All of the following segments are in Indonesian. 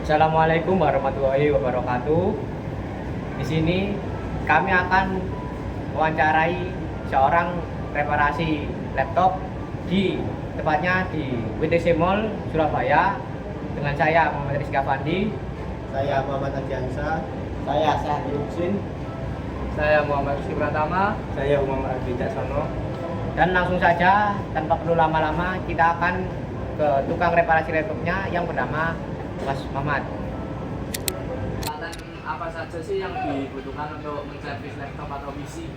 Assalamualaikum warahmatullahi wabarakatuh. Di sini kami akan mewawancarai seorang reparasi laptop tepatnya di WTC Mall Surabaya dengan saya Muhammad Rizky Afandi. Saya Muhammad Adiansa. Saya Sahdi Husin. Saya Muhammad Rizky Pratama. Saya Muhammad Adi Caksono. Dan langsung saja tanpa perlu lama-lama kita akan ke tukang reparasi laptopnya yang bernama Mas Mamat. Peralatan apa saja sih yang dibutuhkan untuk menservis laptop atau PC?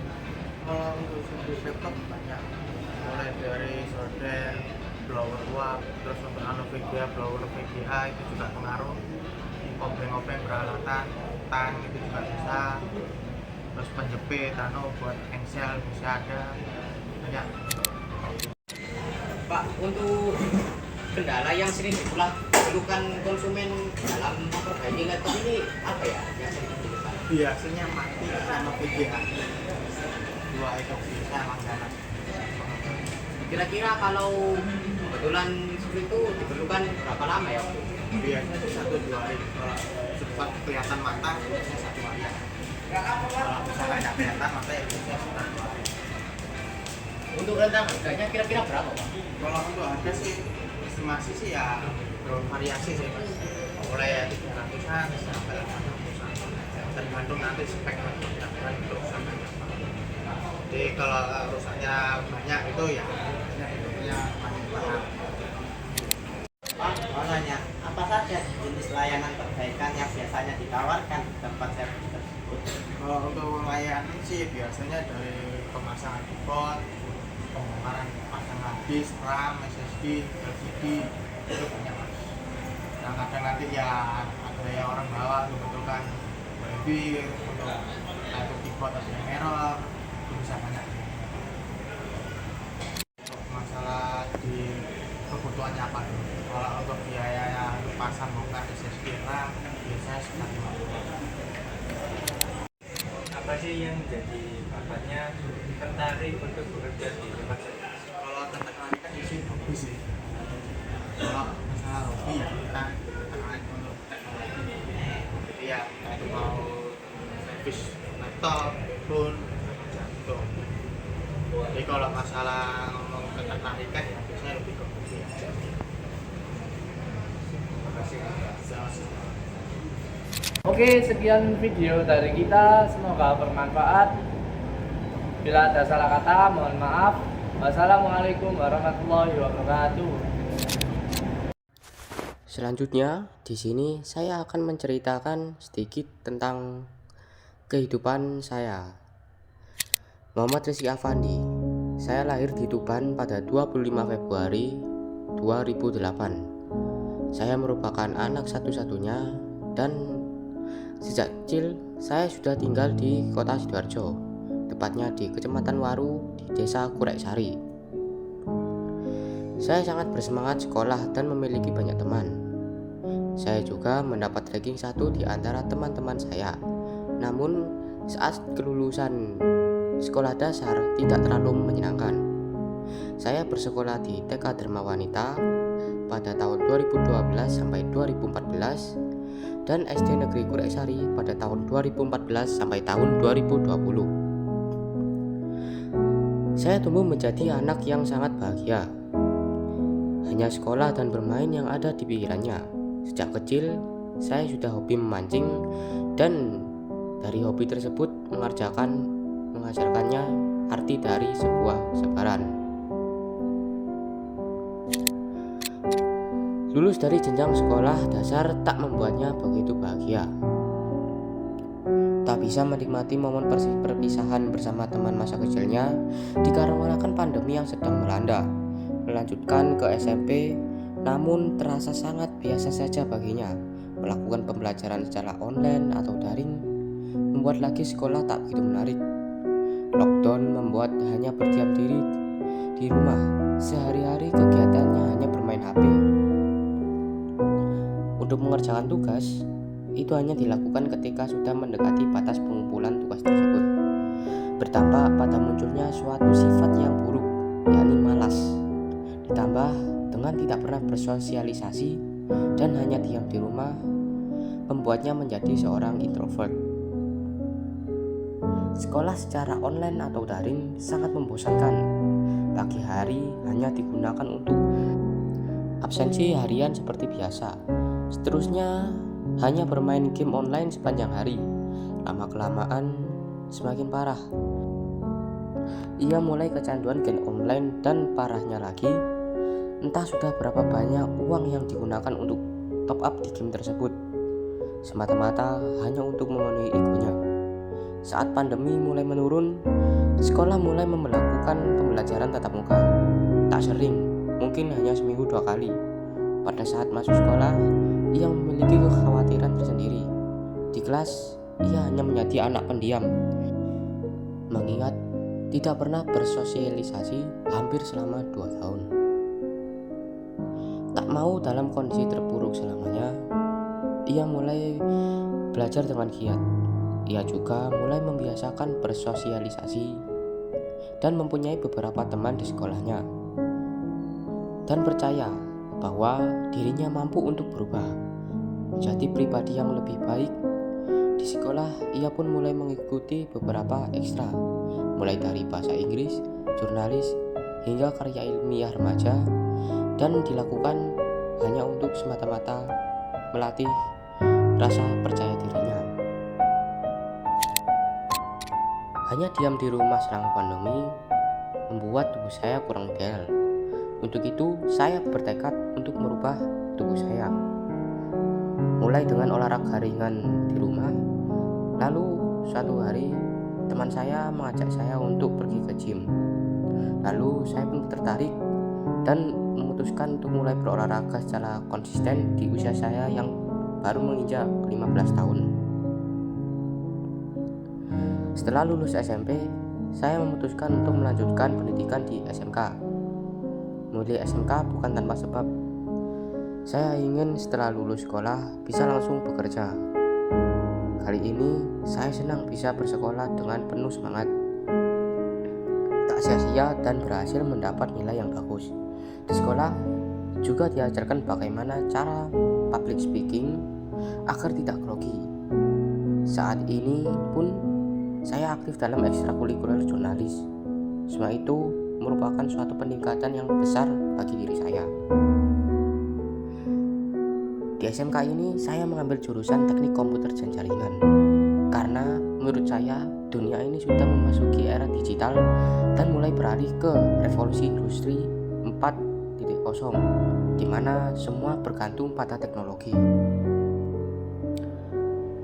Kalau untuk servis laptop banyak, mulai dari solder, blower uap, terus untuk VGA, blower VGA itu juga pengaruh. Kopeng-kopeng peralatan, tang itu juga bisa. Terus penjepit, buat engsel bisa ada banyak. Pak, untuk kendala yang sering dikeluhkan konsumen dalam memperbaiki laptop ini apa ya yang sering dikeluhkan? Biasanya mati sama VGA. Dua itu bisa langganan. Kira-kira kalau kebetulan seperti itu diperlukan berapa lama ya? Biasanya itu 1-2 hari. Kalau cepat kelihatan mata, biasanya 1 hari. Kalau misalnya nggak kelihatan mata ya biasanya sekitar 2 hari. Untuk rentang harganya kira-kira berapa, Pak? Kalau untuk harga sih estimasi sih ya bervariasi sih Mas. Mulai 300-an sampai 800-an. Tergantung nanti spek laptopnya dan rusaknya apa. Jadi kalau rusaknya banyak itu ya bentuknya masih mahal. Pak, mau nanya, apa saja jenis layanan perbaikan yang biasanya ditawarkan di tempat servis tersebut? Kalau untuk layanan sih biasanya dari pemasangan keyboard, pembongkaran pasangan disk, RAM, SSD, LCD itu banyak Mas. Nah kadang nanti ya ada yang orang bawa kebetulan baby untuk satu keyboard ada yang error itu bisa banyak. Untuk masalah di kebutuhannya apa itu? Kalau untuk biaya untuk pasang bongkar SSD RAM biasanya sekitar 50. Apa sih yang menjadi bapaknya tertarik untuk bekerja di tempat servis? Kalau tertarik kan isi hobi sih. Kalau masalah hobi ya kita tertarik untuk teknologi. Jadi ya itu mau servis laptop, phone, jantung. Jadi kalau masalah ngomong ketertarikan ya biasanya lebih ke hobi aja. Terima kasih. Sama-sama. Oke, sekian video dari kita. Semoga bermanfaat. Bila ada salah kata, mohon maaf. Wassalamualaikum warahmatullahi wabarakatuh. Selanjutnya, di sini saya akan menceritakan sedikit tentang kehidupan saya. Muhammad Rizky Afandi. Saya lahir di Tuban pada 25 Februari 2008. Saya merupakan anak satu-satunya dan sejak kecil saya sudah tinggal di kota Sidoarjo, tepatnya di Kecamatan Waru di Desa Kureksari. Saya sangat bersemangat sekolah dan memiliki banyak teman. Saya juga mendapat ranking 1 di antara teman-teman saya. Namun saat kelulusan sekolah dasar tidak terlalu menyenangkan. Saya bersekolah di TK Dharma Wanita pada tahun 2012 sampai 2014 dan SD Negeri Kureksari pada tahun 2014 sampai tahun 2020. Saya tumbuh menjadi anak yang sangat bahagia. Hanya sekolah dan bermain yang ada di pikirannya. Sejak kecil, saya sudah hobi memancing dan dari hobi tersebut mengajarkannya arti dari sebuah sabaran. Lulus dari jenjang sekolah dasar tak membuatnya begitu bahagia. Tak bisa menikmati momen perpisahan bersama teman masa kecilnya dikarenakan pandemi yang sedang melanda. Melanjutkan ke SMP, namun terasa sangat biasa saja baginya. Melakukan pembelajaran secara online atau daring membuat lagi sekolah tak begitu menarik. Lockdown membuat hanya berdiam diri di rumah. Sehari-hari kegiatannya hanya bermain HP. Untuk mengerjakan tugas, itu hanya dilakukan ketika sudah mendekati batas pengumpulan tugas tersebut. Bertambah pada munculnya suatu sifat yang buruk, yakni malas. Ditambah dengan tidak pernah bersosialisasi dan hanya diam di rumah, membuatnya menjadi seorang introvert. Sekolah secara online atau daring sangat membosankan. Pagi hari hanya digunakan untuk absensi harian seperti biasa. Seterusnya hanya bermain game online sepanjang hari. Lama-kelamaan semakin parah. Ia mulai kecanduan game online dan parahnya lagi, entah sudah berapa banyak uang yang digunakan untuk top up di game tersebut, semata-mata hanya untuk memenuhi egonya. Saat pandemi mulai menurun, sekolah mulai melakukan pembelajaran tatap muka. Tak sering, mungkin hanya seminggu 2 kali. Pada saat masuk sekolah, ia memiliki kekhawatiran tersendiri. Di kelas, ia hanya menjadi anak pendiam, mengingat tidak pernah bersosialisasi hampir selama 2 tahun. Tak mau dalam kondisi terpuruk selamanya, ia mulai belajar dengan giat. Ia juga mulai membiasakan bersosialisasi dan mempunyai beberapa teman di sekolahnya, dan percaya bahwa dirinya mampu untuk berubah menjadi pribadi yang lebih baik. Di sekolah, ia pun mulai mengikuti beberapa ekstra, mulai dari bahasa Inggris, jurnalis, hingga karya ilmiah remaja, dan dilakukan hanya untuk semata-mata melatih rasa percaya dirinya. Hanya diam di rumah selama pandemi membuat tubuh saya kurang ideal. Untuk itu, saya bertekad untuk merubah tubuh saya. Mulai dengan olahraga ringan di rumah. Lalu suatu hari teman saya mengajak saya untuk pergi ke gym. Lalu saya pun tertarik dan memutuskan untuk mulai berolahraga secara konsisten di usia saya yang baru menginjak 15 tahun. Setelah lulus SMP, saya memutuskan untuk melanjutkan pendidikan di SMK. Memilih SMK bukan tanpa sebab. Saya ingin setelah lulus sekolah bisa langsung bekerja. Kali ini saya senang bisa bersekolah dengan penuh semangat. Tak sia-sia dan berhasil mendapat nilai yang bagus. Di sekolah juga diajarkan bagaimana cara public speaking agar tidak grogi. Saat ini pun saya aktif dalam ekstrakurikuler jurnalis. Semua itu merupakan suatu peningkatan yang besar bagi diri saya. Di SMK ini saya mengambil jurusan teknik komputer dan jaringan, karena menurut saya dunia ini sudah memasuki era digital dan mulai beralih ke revolusi industri 4.0, di mana semua bergantung pada teknologi.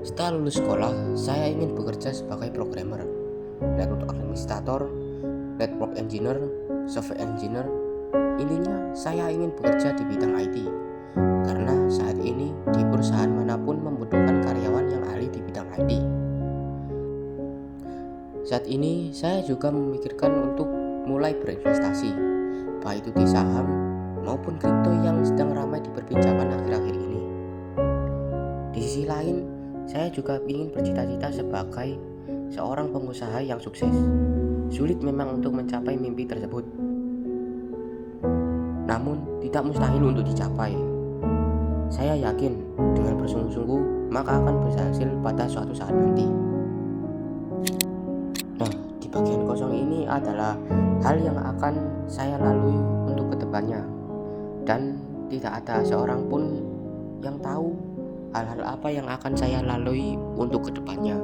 Setelah lulus sekolah, saya ingin bekerja sebagai programmer, network administrator, network engineer, software engineer. Intinya, saya ingin bekerja di bidang IT, karena saat ini di perusahaan manapun membutuhkan karyawan yang ahli di bidang IT. Saat ini, saya juga memikirkan untuk mulai berinvestasi, baik itu di saham maupun kripto yang sedang ramai diperbincangkan akhir-akhir ini. Di sisi lain, saya juga ingin bercita-cita sebagai seorang pengusaha yang sukses. Sulit memang untuk mencapai mimpi tersebut, namun tidak mustahil untuk dicapai. Saya yakin dengan bersungguh-sungguh maka akan berhasil pada suatu saat nanti. Nah, di bagian kosong ini adalah hal yang akan saya lalui untuk kedepannya, dan tidak ada seorang pun yang tahu hal-hal apa yang akan saya lalui untuk kedepannya.